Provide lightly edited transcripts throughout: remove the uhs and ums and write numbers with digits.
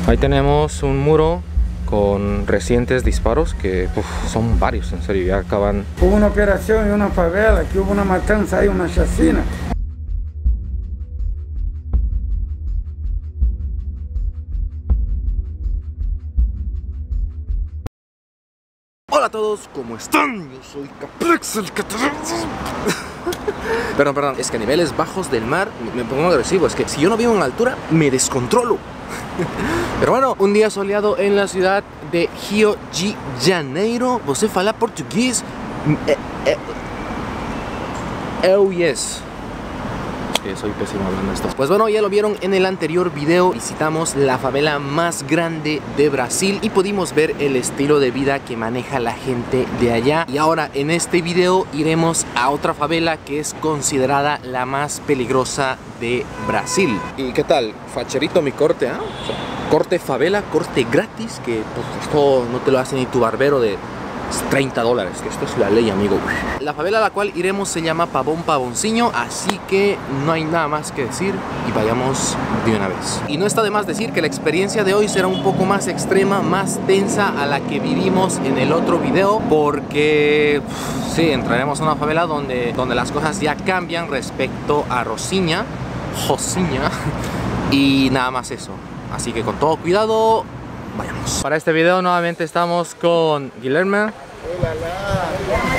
Ahí tenemos un muro con recientes disparos que son varios, en serio, ya acaban. Hubo una operación en una favela, que hubo una matanza ahí, una chacina. Hola a todos, ¿cómo están? Yo soy Caplex, el Perdón, es que a niveles bajos del mar me pongo agresivo. Es que si yo no vivo en altura, me descontrolo. Pero bueno, un día soleado en la ciudad de Rio de Janeiro. ¿Você fala portugués? Yes. Soy pésimo hablando esto. Pues bueno, ya lo vieron en el anterior video. Visitamos la favela más grande de Brasil y pudimos ver el estilo de vida que maneja la gente de allá. Y ahora en este video iremos a otra favela que es considerada la más peligrosa de Brasil. ¿Y qué tal? Facherito mi corte, ¿ah? O sea, corte favela, corte gratis, que pues, esto no te lo hace ni tu barbero de $30, que esto es la ley, amigo. La favela a la cual iremos se llama Pavón Pavoncinho, así que no hay nada más que decir y vayamos de una vez. Y no está de más decir que la experiencia de hoy será un poco más extrema, más tensa a la que vivimos en el otro video, porque sí, entraremos a una favela donde las cosas ya cambian respecto a Rocinha, y nada más eso. Así que con todo cuidado, vayamos. Para este video nuevamente estamos con Guillermo.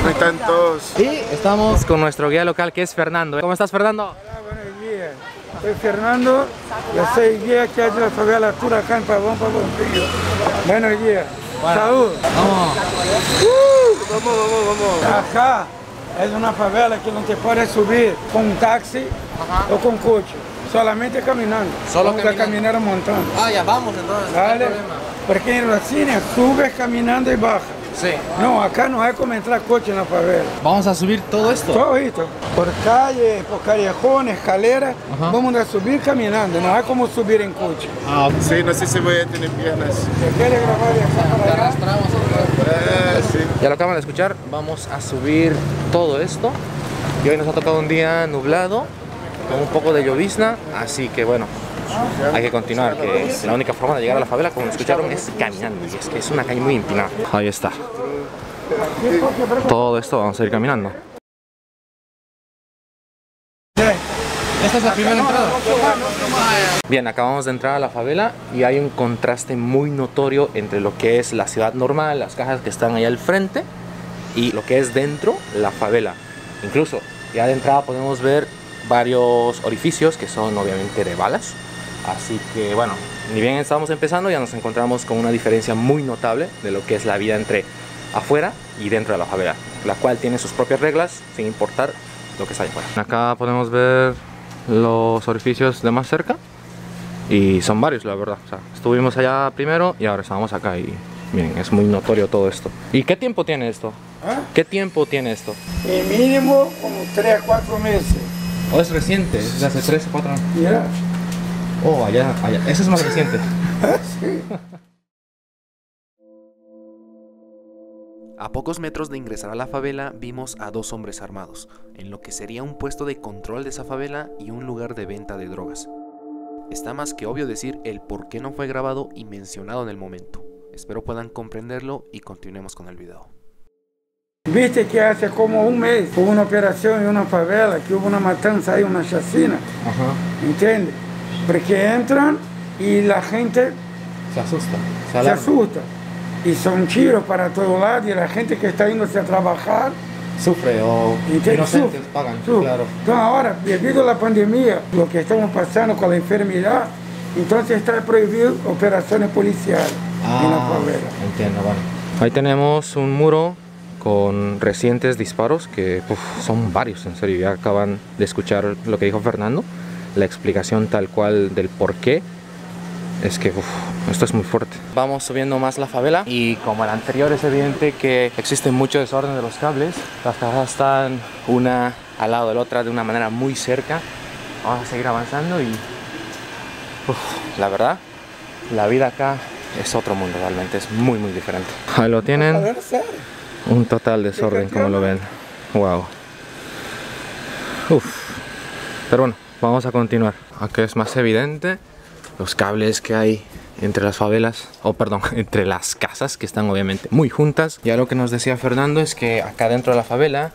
No hay tantos. Y estamos con nuestro guía local que es Fernando. ¿Cómo estás, Fernando? Hola, buenos días. Soy Fernando, yo soy guía aquí de la favela Altura, acá en Pavón Pavoncinho. Buenos días. Bueno, Salud. Vamos. Vamos. Acá es una favela que no te puedes subir con un taxi o con coche. Solamente caminando. Solo vamos a caminar un montón. Ah, ya vamos entonces. ¿Vale? Porque en Rocinha subes caminando y bajas. Sí. No, acá no hay como entrar coche en la favela. Vamos a subir todo esto. Todo esto. Por calle, por callejones, escaleras, vamos a subir caminando. No hay como subir en coche. Ah, Sí, no sé si voy a tener piernas. ¿Se quiere grabar de acá para allá? arrastramos otra vez. Sí. Ya lo acaban de escuchar. Vamos a subir todo esto. Y hoy nos ha tocado un día nublado, con un poco de llovizna, así que bueno, hay que continuar, que la única forma de llegar a la favela, como escucharon, es caminando, y es que es una calle muy empinada. Ahí está. Todo esto vamos a ir caminando. Esta es la primera entrada. Bien, acabamos de entrar a la favela y hay un contraste muy notorio entre lo que es la ciudad normal, las casas que están ahí al frente, y lo que es dentro, la favela. Incluso, ya de entrada podemos ver varios orificios que son obviamente de balas, así que bueno, ni bien estamos empezando ya nos encontramos con una diferencia muy notable de lo que es la vida entre afuera y dentro de la favela, la cual tiene sus propias reglas sin importar lo que está ahí afuera. Acá podemos ver los orificios de más cerca y son varios, la verdad. O sea, estuvimos allá primero y ahora estamos acá y miren, es muy notorio todo esto. ¿Y qué tiempo tiene esto? ¿Qué tiempo tiene esto? En mínimo como 3 a 4 meses. ¿O es reciente? ¿Es de hace 3 o 4 años? Mira. Oh, allá. Ese es más reciente. Sí. A pocos metros de ingresar a la favela vimos a 2 hombres armados, en lo que sería un puesto de control de esa favela y un lugar de venta de drogas. Está más que obvio decir el por qué no fue grabado y mencionado en el momento. Espero puedan comprenderlo y continuemos con el video. Viste que hace como un mes hubo una operación en una favela, que hubo una matanza ahí, una chacina. ¿Entiendes? Porque entran y la gente Se asusta. se asusta. Y son tiros para todos lados y la gente que está yéndose a trabajar Sufre o inocentes pagan, claro. Entonces ahora, debido a la pandemia, lo que estamos pasando con la enfermedad, entonces está prohibido operaciones policiales en la favela. Entiendo, vale. Ahí tenemos un muro con recientes disparos que son varios, en serio. Ya acaban de escuchar lo que dijo Fernando, la explicación tal cual del por qué. Es que esto es muy fuerte. Vamos subiendo más la favela y como el anterior es evidente que existe mucho desorden de los cables. Las casas están una al lado de la otra de una manera muy cerca. Vamos a seguir avanzando y la verdad, la vida acá es otro mundo, realmente es muy diferente. Ahí lo tienen. Un total desorden, como lo ven. Wow. Pero bueno, vamos a continuar. Aquí es más evidente los cables que hay entre las favelas, o perdón, entre las casas que están obviamente muy juntas. Ya lo que nos decía Fernando es que acá dentro de la favela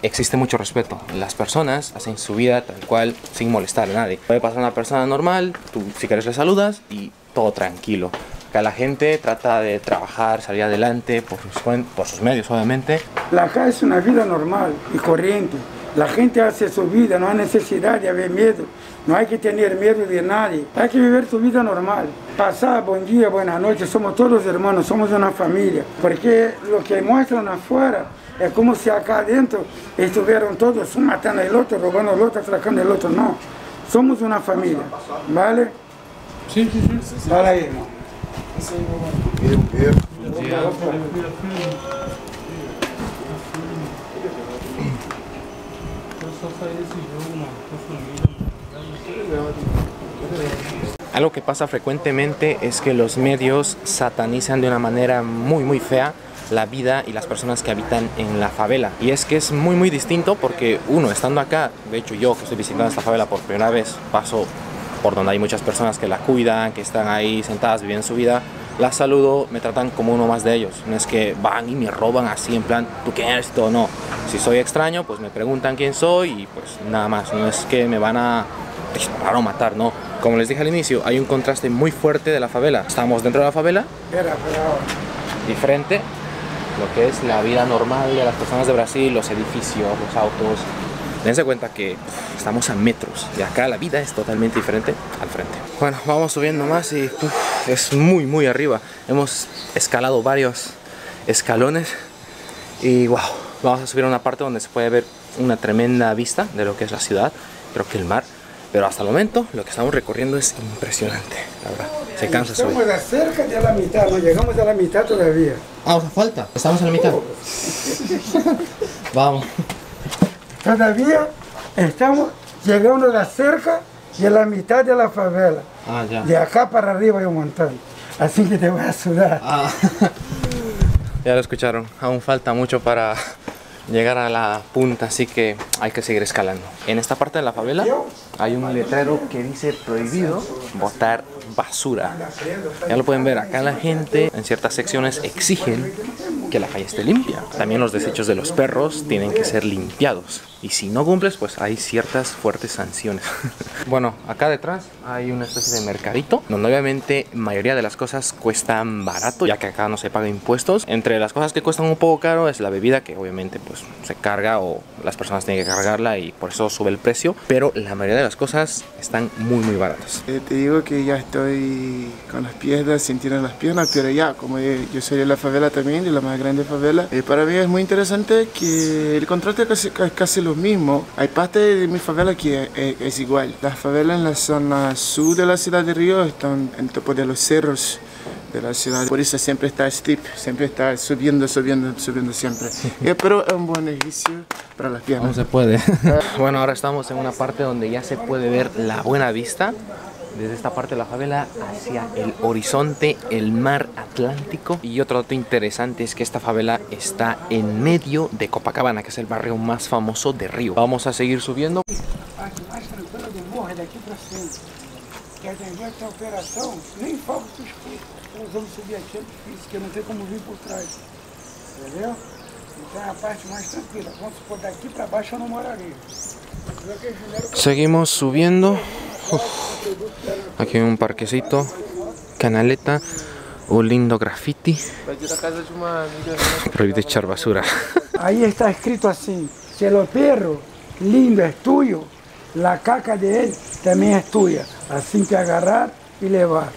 existe mucho respeto. Las personas hacen su vida tal cual sin molestar a nadie. Puede pasar una persona normal, tú si quieres le saludas y todo tranquilo. Acá la gente trata de trabajar, salir adelante por sus medios obviamente. Acá es una vida normal y corriente. La gente hace su vida, no hay necesidad de haber miedo. No hay que tener miedo de nadie. Hay que vivir tu vida normal. Pasar buen día, buenas noches. Somos todos hermanos, somos una familia. Porque lo que muestran afuera es como si acá adentro estuvieran todos un matando al otro, robando al otro, atracando al otro. No, somos una familia, ¿vale? Sí. Dale ahí, hermano. Algo que pasa frecuentemente es que los medios satanizan de una manera muy fea la vida y las personas que habitan en la favela. Y es que es muy distinto porque uno, estando acá, de hecho yo que estoy visitando esta favela por primera vez, paso por donde hay muchas personas que la cuidan, que están ahí sentadas viviendo su vida, las saludo, me tratan como uno más de ellos. No es que van y me roban así en plan, ¿tú quién eres? Todo no. Si soy extraño, pues me preguntan quién soy y pues nada más. No es que me van a disparar o matar, no. Como les dije al inicio, hay un contraste muy fuerte de la favela. Estamos dentro de la favela, diferente lo que es la vida normal de las personas de Brasil, los edificios, los autos. Dense cuenta que estamos a metros y acá la vida es totalmente diferente al frente. Bueno, vamos subiendo más y es muy arriba. Hemos escalado varios escalones y wow, vamos a subir a una parte donde se puede ver una tremenda vista de lo que es la ciudad, creo que el mar. Pero hasta el momento lo que estamos recorriendo es impresionante, la verdad. Se cansa subir. Estamos cerca de la mitad, no llegamos a la mitad todavía. Ah, o sea, falta. Estamos en la mitad. Vamos. Todavía estamos llegando a la cerca de la mitad de la favela. Ah, ya. De acá para arriba hay un montón. Así que te voy a sudar. Ah. Ya lo escucharon. Aún falta mucho para llegar a la punta, así que hay que seguir escalando. En esta parte de la favela hay un letrero que dice prohibido botar basura. Ya lo pueden ver, acá la gente en ciertas secciones exigen que la calle esté limpia. También los desechos de los perros tienen que ser limpiados. Y si no cumples, pues hay ciertas fuertes sanciones. Bueno, acá detrás hay una especie de mercadito, donde obviamente mayoría de las cosas cuestan barato, ya que acá no se paga impuestos. Entre las cosas que cuestan un poco caro es la bebida, que obviamente pues se carga o las personas tienen que cargarla y por eso sube el precio. Pero la mayoría de las cosas están muy baratas. Te digo que ya estoy con las piernas, sintiendo las piernas, pero ya, como yo soy de la favela también, de la más grande favela, para mí es muy interesante que el contraste es casi lo mismo. Hay parte de mi favela que es igual. Las favelas en la zona sur de la ciudad de Río están en topo de los cerros de la ciudad, por eso siempre está steep, siempre está subiendo siempre. Pero es un buen ejercicio para las piernas. No se puede. Bueno, ahora estamos en una parte donde ya se puede ver la buena vista desde esta parte de la favela hacia el horizonte, el mar Atlántico. Y otro dato interesante es que esta favela está en medio de Copacabana, que es el barrio más famoso de Río. Vamos a seguir subiendo. Que atender essa operação, nem falta tu escuta. Nós vamos subir aqui, é difícil, que não tem como vir por trás. Entendeu? Então é a parte mais tranquila. Vamos supor, daqui para baixo eu não moraria. Seguimos subiendo. Aquí hay un parquecito, canaleta, un lindo graffiti. Prohibido echar basura. Aí está escrito assim: se el perro lindo es tuyo, la caca de él también es tuya. Así que agarrar y levar.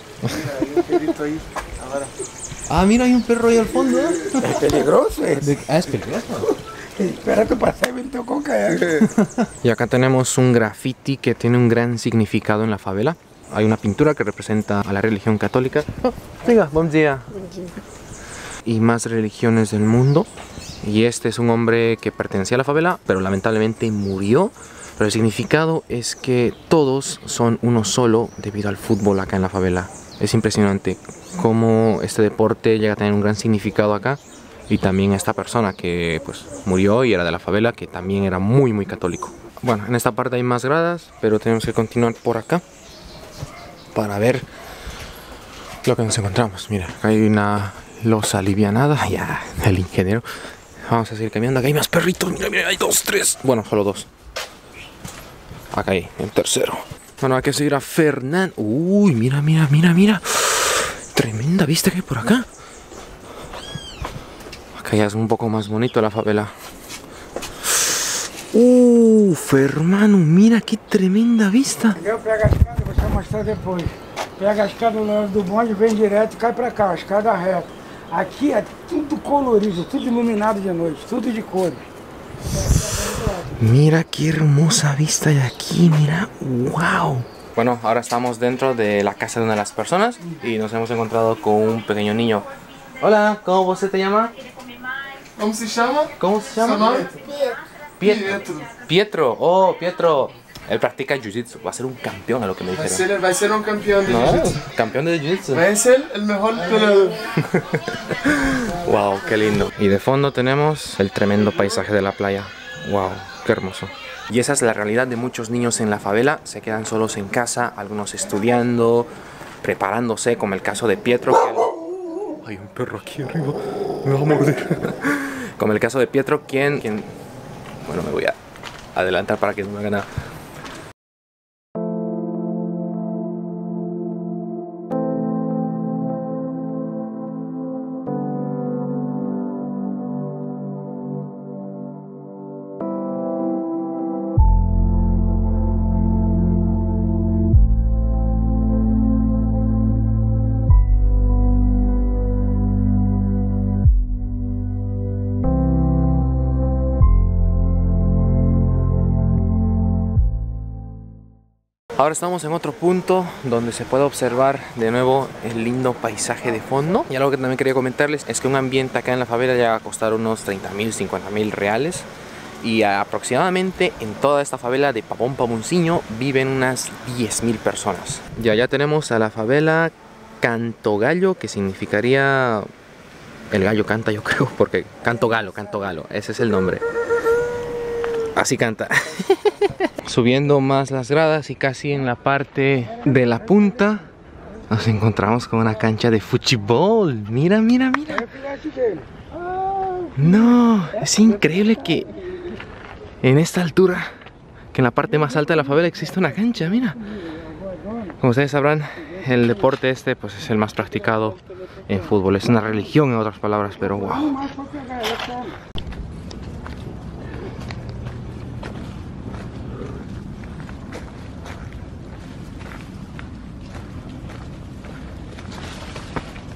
Ah, mira, hay un perro ahí al fondo. Es peligroso eso. Es peligroso. Espera que pase y me tocó caer. Y acá tenemos un graffiti que tiene un gran significado en la favela. Hay una pintura que representa a la religión católica. Venga, buen día. Y más religiones del mundo. Y este es un hombre que pertenecía a la favela, pero lamentablemente murió. Pero el significado es que todos son uno solo debido al fútbol acá en la favela. Es impresionante cómo este deporte llega a tener un gran significado acá. Y también esta persona que pues murió y era de la favela, que también era muy católico. Bueno, en esta parte hay más gradas, pero tenemos que continuar por acá para ver lo que nos encontramos. Mira, acá hay una losa alivianada. Ya, el ingeniero. Vamos a seguir caminando. Acá hay más perritos. Mira, mira, hay 2, 3. Bueno, solo 2. Acá hay, el tercero. Bueno, hay que seguir a Fernán. Uy, mira, mira, mira, mira. Tremenda vista que hay por acá. Acá ya es un poco más bonito la favela. Hermano, mira qué tremenda vista. Eu pego a escada, vou mostrar depois. Pega a escada do bonde, vem direto, cai pra cá, a escada reta. Aqui é tudo colorido, tudo iluminado de noite, tudo de cores. Mira qué hermosa vista de aquí, mira, wow. Bueno, ahora estamos dentro de la casa de una de las personas y nos hemos encontrado con un pequeño niño. Hola, ¿cómo se te llama? ¿Cómo se llama? ¿Cómo se llama? Pietro. Pietro, oh, Pietro. Él practica jiu-jitsu, va a ser un campeón a lo que me dijeron. Va a ser un campeón de jiu-jitsu. Campeón de jiu-jitsu. Va a ser el mejor peleador. Wow, qué lindo. Y de fondo tenemos el tremendo paisaje de la playa. Wow, qué hermoso. Y esa es la realidad de muchos niños en la favela. Se quedan solos en casa, algunos estudiando, preparándose, como el caso de Pietro. Hay un perro aquí arriba, me va a morder. Como el caso de Pietro, quien... Bueno, me voy a adelantar para que no me haga nada. Ahora estamos en otro punto donde se puede observar de nuevo el lindo paisaje de fondo. Y algo que también quería comentarles es que un ambiente acá en la favela llega a costar unos 30.000, 50.000 reales. Y aproximadamente en toda esta favela de Pavón Pavonciño viven unas 10.000 personas. Y allá tenemos a la favela Canto Gallo, que significaría... El gallo canta, yo creo, porque Canto Galo, ese es el nombre. Así canta. Subiendo más las gradas y casi en la parte de la punta nos encontramos con una cancha de fútbol. Mira, mira, mira. No, es increíble que en esta altura, que en la parte más alta de la favela existe una cancha, mira. Como ustedes sabrán, el deporte este pues es el más practicado en fútbol. Es una religión, en otras palabras, pero wow.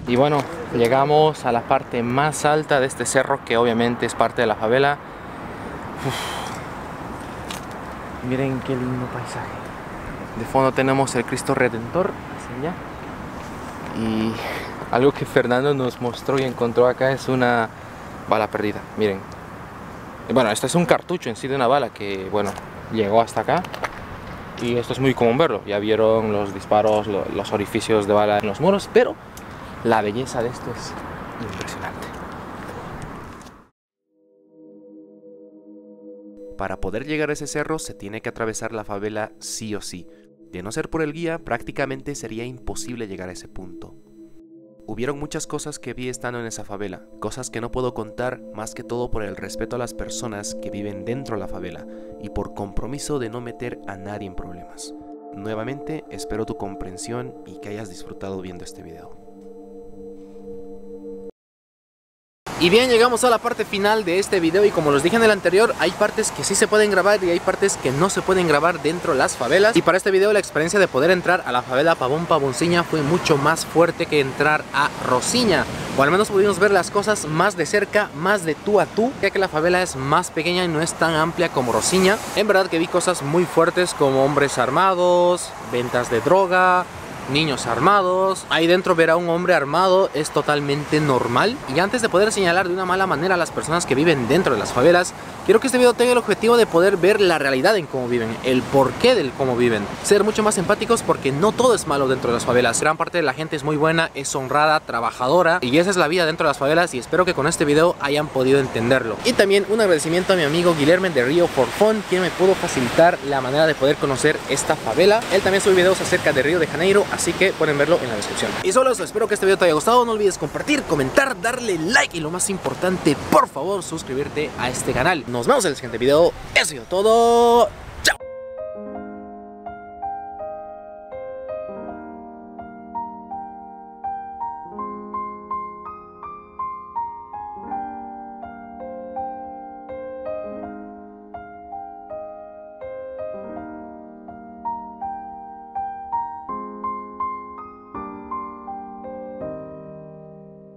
Y bueno, llegamos a la parte más alta de este cerro, que obviamente es parte de la favela. Miren qué lindo paisaje. De fondo tenemos el Cristo Redentor, hacia allá. Y algo que Fernando nos mostró y encontró acá es una bala perdida. Miren. Y bueno, este es un cartucho en sí de una bala que, bueno, llegó hasta acá. Y esto es muy común verlo. Ya vieron los disparos, los orificios de bala en los muros, pero la belleza de esto es impresionante. Para poder llegar a ese cerro se tiene que atravesar la favela sí o sí. De no ser por el guía, prácticamente sería imposible llegar a ese punto. Hubieron muchas cosas que vi estando en esa favela, cosas que no puedo contar, más que todo por el respeto a las personas que viven dentro de la favela y por compromiso de no meter a nadie en problemas. Nuevamente, espero tu comprensión y que hayas disfrutado viendo este video. Y bien, llegamos a la parte final de este video y como los dije en el anterior, hay partes que sí se pueden grabar y hay partes que no se pueden grabar dentro de las favelas. Y para este video la experiencia de poder entrar a la favela Pavón Pavonciña fue mucho más fuerte que entrar a Rosiña. O al menos pudimos ver las cosas más de cerca, más de tú a tú, ya que la favela es más pequeña y no es tan amplia como Rosiña. En verdad que vi cosas muy fuertes como hombres armados, ventas de droga, niños armados. Ahí dentro ver a un hombre armado es totalmente normal. Y antes de poder señalar de una mala manera a las personas que viven dentro de las favelas, quiero que este video tenga el objetivo de poder ver la realidad en cómo viven, el porqué del cómo viven, ser mucho más empáticos, porque no todo es malo dentro de las favelas. Gran parte de la gente es muy buena, es honrada, trabajadora, y esa es la vida dentro de las favelas, y espero que con este video hayan podido entenderlo. Y también un agradecimiento a mi amigo Guilherme de Rio for Fun, quien me pudo facilitar la manera de poder conocer esta favela. Él también sube videos acerca de Río de Janeiro, así que pueden verlo en la descripción. Y solo eso, espero que este video te haya gustado. No olvides compartir, comentar, darle like y lo más importante, por favor, suscribirte a este canal. Nos vemos en el siguiente video. Eso es todo.